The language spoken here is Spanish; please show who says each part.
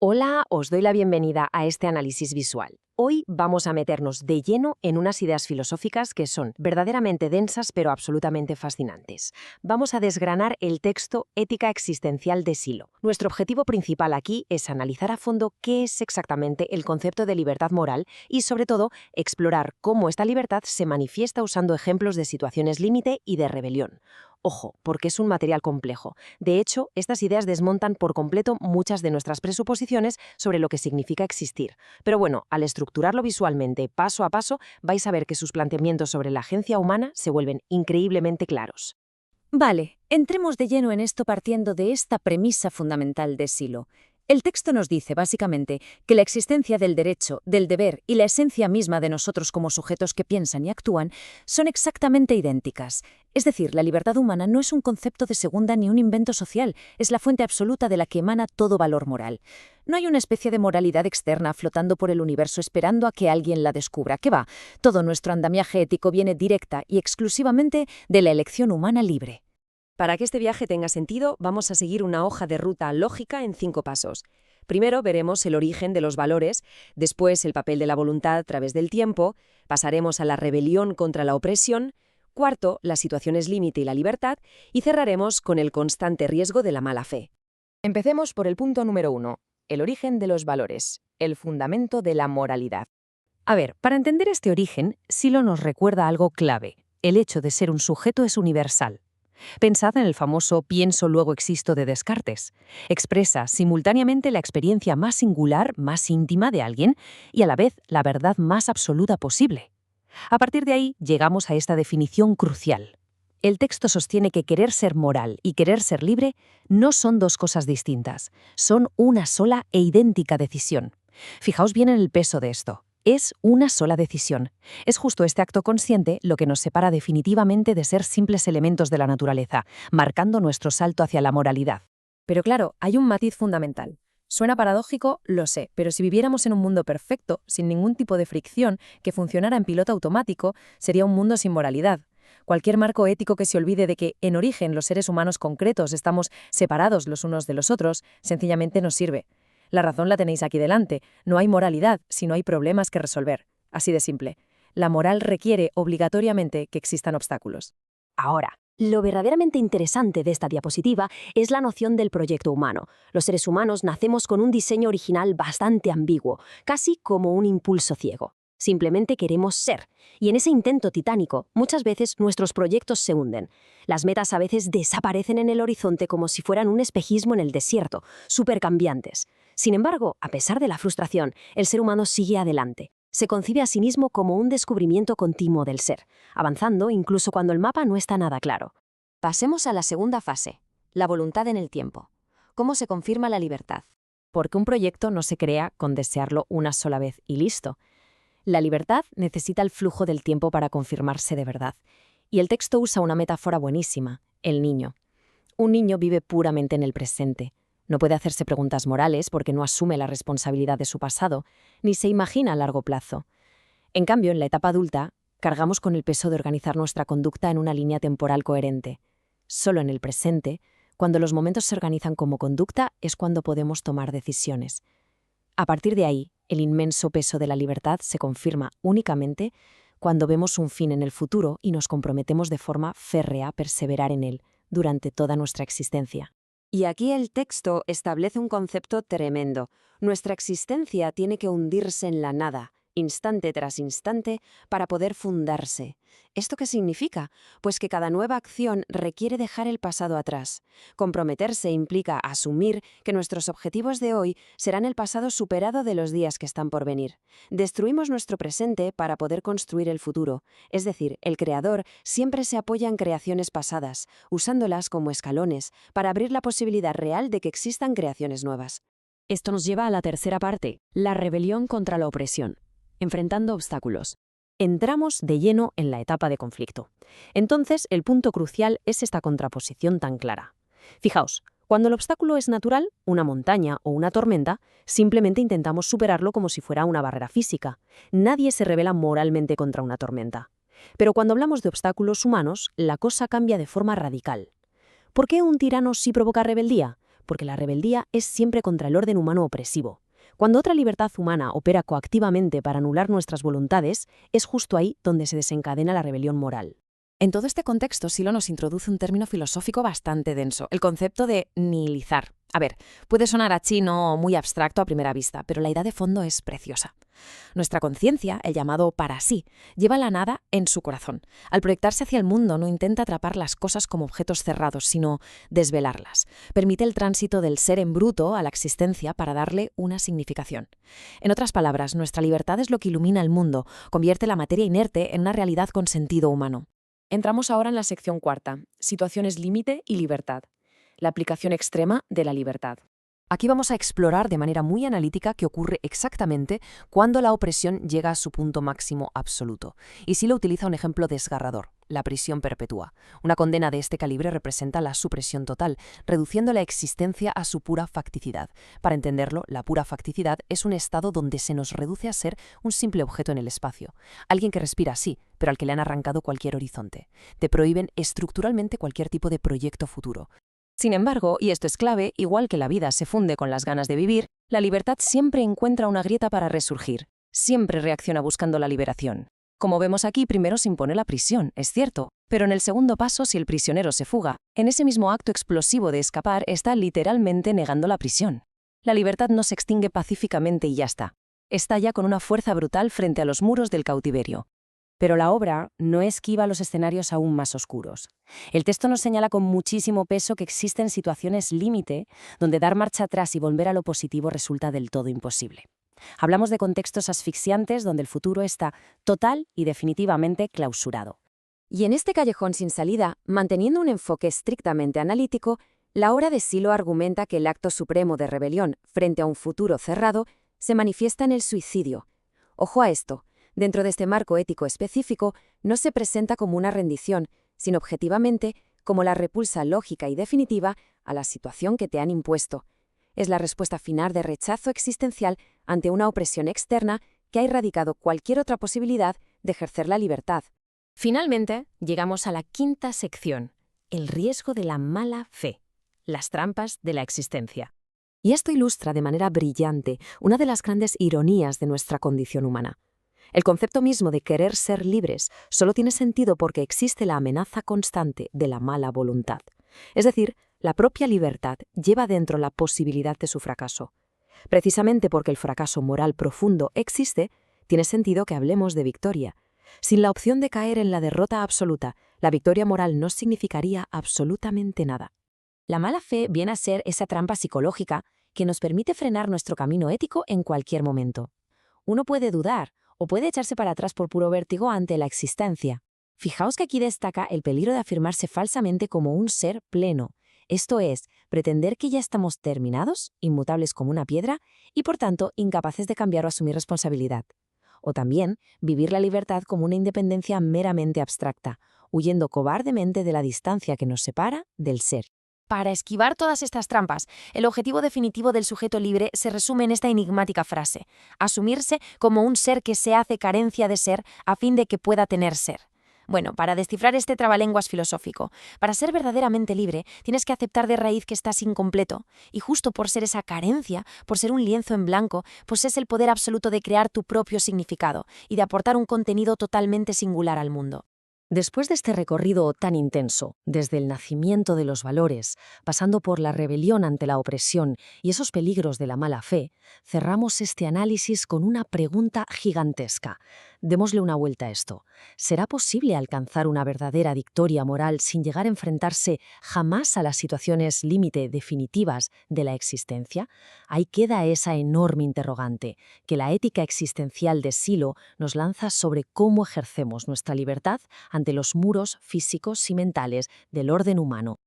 Speaker 1: Hola, os doy la bienvenida a este análisis visual. Hoy vamos a meternos de lleno en unas ideas filosóficas que son verdaderamente densas pero absolutamente fascinantes. Vamos a desgranar el texto Ética existencial de Silo. Nuestro objetivo principal aquí es analizar a fondo qué es exactamente el concepto de libertad moral y, sobre todo, explorar cómo esta libertad se manifiesta usando ejemplos de situaciones límite y de rebelión. Ojo, porque es un material complejo. De hecho, estas ideas desmontan por completo muchas de nuestras presuposiciones sobre lo que significa existir. Pero bueno, al estructurarlo visualmente, paso a paso, vais a ver que sus planteamientos sobre la agencia humana se vuelven increíblemente claros.
Speaker 2: Vale, entremos de lleno en esto partiendo de esta premisa fundamental de Silo. El texto nos dice, básicamente, que la existencia del derecho, del deber y la esencia misma de nosotros como sujetos que piensan y actúan son exactamente idénticas. Es decir, la libertad humana no es un concepto de segunda ni un invento social, es la fuente absoluta de la que emana todo valor moral. No hay una especie de moralidad externa flotando por el universo esperando a que alguien la descubra. ¿Qué va? Todo nuestro andamiaje ético viene directa y exclusivamente de la elección humana libre.
Speaker 1: Para que este viaje tenga sentido, vamos a seguir una hoja de ruta lógica en 5 pasos. Primero veremos el origen de los valores, después el papel de la voluntad a través del tiempo, pasaremos a la rebelión contra la opresión, cuarto, las situaciones límite y la libertad, y cerraremos con el constante riesgo de la mala fe. Empecemos por el punto número 1, el origen de los valores, el fundamento de la moralidad.
Speaker 2: A ver, para entender este origen, Silo nos recuerda algo clave. El hecho de ser un sujeto es universal. Pensad en el famoso pienso luego existo de Descartes. Expresa simultáneamente la experiencia más singular, más íntima de alguien y a la vez la verdad más absoluta posible. A partir de ahí llegamos a esta definición crucial. El texto sostiene que querer ser moral y querer ser libre no son dos cosas distintas, son una sola e idéntica decisión. Fijaos bien en el peso de esto. Es una sola decisión. Es justo este acto consciente lo que nos separa definitivamente de ser simples elementos de la naturaleza, marcando nuestro salto hacia la moralidad.
Speaker 1: Pero claro, hay un matiz fundamental. Suena paradójico, lo sé, pero si viviéramos en un mundo perfecto, sin ningún tipo de fricción, que funcionara en piloto automático, sería un mundo sin moralidad. Cualquier marco ético que se olvide de que, en origen, los seres humanos concretos estamos separados los unos de los otros, sencillamente no sirve. La razón la tenéis aquí delante. No hay moralidad si no hay problemas que resolver. Así de simple. La moral requiere obligatoriamente que existan obstáculos. Ahora, lo verdaderamente interesante de esta diapositiva es la noción del proyecto humano. Los seres humanos nacemos con un diseño original bastante ambiguo, casi como un impulso ciego. Simplemente queremos ser. Y en ese intento titánico, muchas veces nuestros proyectos se hunden. Las metas a veces desaparecen en el horizonte como si fueran un espejismo en el desierto, súper cambiantes. Sin embargo, a pesar de la frustración, el ser humano sigue adelante. Se concibe a sí mismo como un descubrimiento continuo del ser, avanzando incluso cuando el mapa no está nada claro. Pasemos a la segunda fase, la voluntad en el tiempo. ¿Cómo se confirma la libertad? Porque un proyecto no se crea con desearlo una sola vez y listo. La libertad necesita el flujo del tiempo para confirmarse de verdad. Y el texto usa una metáfora buenísima, el niño. Un niño vive puramente en el presente. No puede hacerse preguntas morales porque no asume la responsabilidad de su pasado, ni se imagina a largo plazo. En cambio, en la etapa adulta, cargamos con el peso de organizar nuestra conducta en una línea temporal coherente. Solo en el presente, cuando los momentos se organizan como conducta, es cuando podemos tomar decisiones. A partir de ahí, el inmenso peso de la libertad se confirma únicamente cuando vemos un fin en el futuro y nos comprometemos de forma férrea a perseverar en él durante toda nuestra existencia. Y aquí el texto establece un concepto tremendo. Nuestra existencia tiene que hundirse en la nada, instante tras instante, para poder fundarse. ¿Esto qué significa? Pues que cada nueva acción requiere dejar el pasado atrás. Comprometerse implica asumir que nuestros objetivos de hoy serán el pasado superado de los días que están por venir. Destruimos nuestro presente para poder construir el futuro. Es decir, el creador siempre se apoya en creaciones pasadas, usándolas como escalones para abrir la posibilidad real de que existan creaciones nuevas. Esto nos lleva a la tercera parte, la rebelión contra la opresión, enfrentando obstáculos. Entramos de lleno en la etapa de conflicto. Entonces, el punto crucial es esta contraposición tan clara. Fijaos, cuando el obstáculo es natural, una montaña o una tormenta, simplemente intentamos superarlo como si fuera una barrera física. Nadie se rebela moralmente contra una tormenta. Pero cuando hablamos de obstáculos humanos, la cosa cambia de forma radical. ¿Por qué un tirano sí provoca rebeldía?
Speaker 3: porque la rebeldía es siempre contra el orden humano opresivo. Cuando otra libertad humana opera coactivamente para anular nuestras voluntades, es justo ahí donde se desencadena la rebelión moral.
Speaker 1: En todo este contexto, Silo nos introduce un término filosófico bastante denso, el concepto de nihilizar. A ver, puede sonar a chino o muy abstracto a primera vista, pero la idea de fondo es preciosa. Nuestra conciencia, el llamado para sí, lleva la nada en su corazón. Al proyectarse hacia el mundo no intenta atrapar las cosas como objetos cerrados, sino desvelarlas. Permite el tránsito del ser en bruto a la existencia para darle una significación. En otras palabras, nuestra libertad es lo que ilumina el mundo, convierte la materia inerte en una realidad con sentido humano. Entramos ahora en la sección cuarta, situaciones límite y libertad. La aplicación extrema de la libertad.
Speaker 2: Aquí vamos a explorar de manera muy analítica qué ocurre exactamente cuando la opresión llega a su punto máximo absoluto. Y Silo utiliza un ejemplo desgarrador, la prisión perpetua. Una condena de este calibre representa la supresión total, reduciendo la existencia a su pura facticidad. Para entenderlo, la pura facticidad es un estado donde se nos reduce a ser un simple objeto en el espacio. Alguien que respira, sí, pero al que le han arrancado cualquier horizonte. Te prohíben estructuralmente cualquier tipo de proyecto futuro.
Speaker 1: Sin embargo, y esto es clave, igual que la vida se funde con las ganas de vivir, la libertad siempre encuentra una grieta para resurgir. Siempre reacciona buscando la liberación. Como vemos aquí, primero se impone la prisión, es cierto, pero en el segundo paso, si el prisionero se fuga, en ese mismo acto explosivo de escapar está literalmente negando la prisión. La libertad no se extingue pacíficamente y ya está. Estalla con una fuerza brutal frente a los muros del cautiverio.
Speaker 3: Pero la obra no esquiva los escenarios aún más oscuros. El texto nos señala con muchísimo peso que existen situaciones límite donde dar marcha atrás y volver a lo positivo resulta del todo imposible. Hablamos de contextos asfixiantes donde el futuro está total y definitivamente clausurado.
Speaker 4: Y en este callejón sin salida, manteniendo un enfoque estrictamente analítico, la obra de Silo argumenta que el acto supremo de rebelión frente a un futuro cerrado se manifiesta en el suicidio. Ojo a esto. Dentro de este marco ético específico, no se presenta como una rendición, sino objetivamente como la repulsa lógica y definitiva a la situación que te han impuesto. Es la respuesta final de rechazo existencial ante una opresión externa que ha erradicado cualquier otra posibilidad de ejercer la libertad.
Speaker 3: Finalmente, llegamos a la quinta sección, el riesgo de la mala fe, las trampas de la existencia. Y esto ilustra de manera brillante una de las grandes ironías de nuestra condición humana. El concepto mismo de querer ser libres solo tiene sentido porque existe la amenaza constante de la mala voluntad. Es decir, la propia libertad lleva dentro la posibilidad de su fracaso. Precisamente porque el fracaso moral profundo existe, tiene sentido que hablemos de victoria. Sin la opción de caer en la derrota absoluta, la victoria moral no significaría absolutamente nada. La mala fe viene a ser esa trampa psicológica que nos permite frenar nuestro camino ético en cualquier momento. Uno puede dudar, o puede echarse para atrás por puro vértigo ante la existencia. Fijaos que aquí destaca el peligro de afirmarse falsamente como un ser pleno, esto es, pretender que ya estamos terminados, inmutables como una piedra, y por tanto incapaces de cambiar o asumir responsabilidad. O también vivir la libertad como una independencia meramente abstracta, huyendo cobardemente de la distancia que nos separa del ser.
Speaker 4: Para esquivar todas estas trampas, el objetivo definitivo del sujeto libre se resume en esta enigmática frase: asumirse como un ser que se hace carencia de ser a fin de que pueda tener ser. Bueno, para descifrar este trabalenguas filosófico, para ser verdaderamente libre, tienes que aceptar de raíz que estás incompleto, y justo por ser esa carencia, por ser un lienzo en blanco, posees el poder absoluto de crear tu propio significado y de aportar un contenido totalmente singular al mundo.
Speaker 3: Después de este recorrido tan intenso, desde el nacimiento de los valores, pasando por la rebelión ante la opresión y esos peligros de la mala fe, cerramos este análisis con una pregunta gigantesca. Démosle una vuelta a esto. ¿Será posible alcanzar una verdadera victoria moral sin llegar a enfrentarse jamás a las situaciones límite definitivas de la existencia? Ahí queda esa enorme interrogante que la ética existencial de Silo nos lanza sobre cómo ejercemos nuestra libertad ante los muros físicos y mentales del orden humano.